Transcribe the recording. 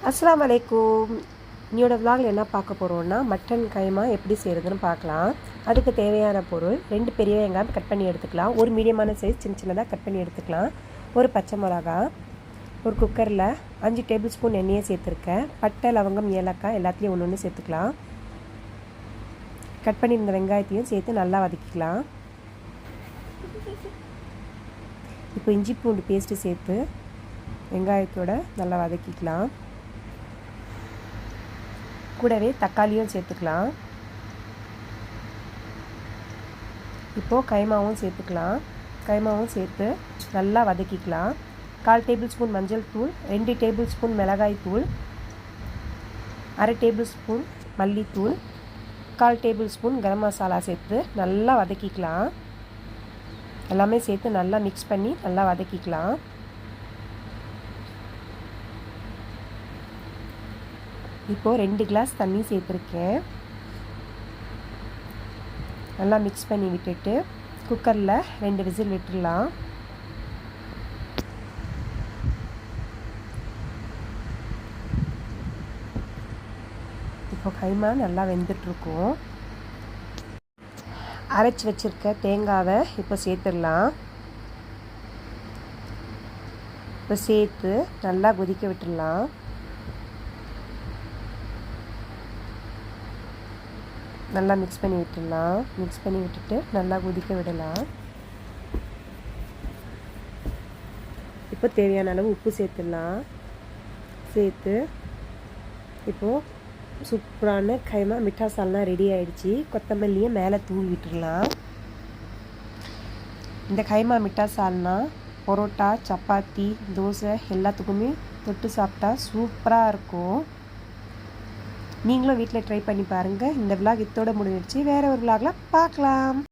அஸ்ஸலாமு அலைக்கும். இன்னையோட விலாகில் என்ன பார்க்க போகிறோன்னா மட்டன் கைமா எப்படி செய்கிறதுன்னு பார்க்கலாம். அதுக்கு தேவையான பொருள் 2 பெரிய வெங்காயம் கட் பண்ணி எடுத்துக்கலாம், ஒரு மீடியமான சைஸ் சின்ன சின்னதாக கட் பண்ணி எடுத்துக்கலாம், ஒரு பச்சை மிளகா, ஒரு குக்கரில் 5 டேபிள் ஸ்பூன் எண்ணெயை சேர்த்துருக்கேன், பட்டை லவங்கம் ஏலக்காய் எல்லாத்தையும் ஒன்று ஒன்று சேர்த்துக்கலாம். கட் பண்ணி இந்த வெங்காயத்தையும் சேர்த்து நல்லா வதக்கிக்கலாம். இப்போ இஞ்சி பூண்டு பேஸ்ட்டு சேர்த்து வெங்காயத்தோட நல்லா வதக்கிக்கலாம். கூடவே தக்காளியும் சேர்த்துக்கலாம். இப்போது கைமாவும் சேர்த்துக்கலாம். கைமாவும் சேர்த்து நல்லா வதக்கிக்கலாம். 1/4 டேபிள் ஸ்பூன் மஞ்சள் தூள், 2 டேபிள் ஸ்பூன் மிளகாய் தூள், 1/2 டேபிள் ஸ்பூன் மல்லித்தூள், 1/4 டேபிள் ஸ்பூன் கரம் மசாலா சேர்த்து நல்லா வதக்கிக்கலாம். எல்லாமே சேர்த்து நல்லா மிக்ஸ் பண்ணி நல்லா வதக்கிக்கலாம். இப்போது 2 கிளாஸ் தண்ணி சேர்த்துருக்கேன். நல்லா மிக்ஸ் பண்ணி விட்டுட்டு குக்கரில் 2 விசில் விட்டுடலாம். இப்போ கைமா நல்லா வெந்துட்டுருக்கும். அரைச்சி வச்சுருக்க தேங்காவை இப்போ சேர்த்துடலாம். இப்போ சேர்த்து நல்லா கொதிக்க விட்டுடலாம். நல்லா மிக்ஸ் பண்ணி விட்டுடலாம். மிக்ஸ் பண்ணி விட்டுட்டு நல்லா கொதிக்க விடலாம். இப்போ தேவையான அளவு உப்பு சேர்த்துடலாம். சேர்த்து இப்போது சூப்பரான கைமா மிட்டா சால்னா ரெடி ஆகிடுச்சி. கொத்தமல்லியை மேலே தூவி விட்டுடலாம். இந்த கைமா மிட்டா சால்னா பரோட்டா, சப்பாத்தி, தோசை எல்லாத்துக்குமே தொட்டு சாப்பிட்டா சூப்பராக இருக்கும். நீங்களும் வீட்டில் ட்ரை பண்ணி பாருங்கள். இந்த விலாக் இதோட முடிஞ்சிடுச்சு. வேறு ஒரு விலாகில் பார்க்கலாம்.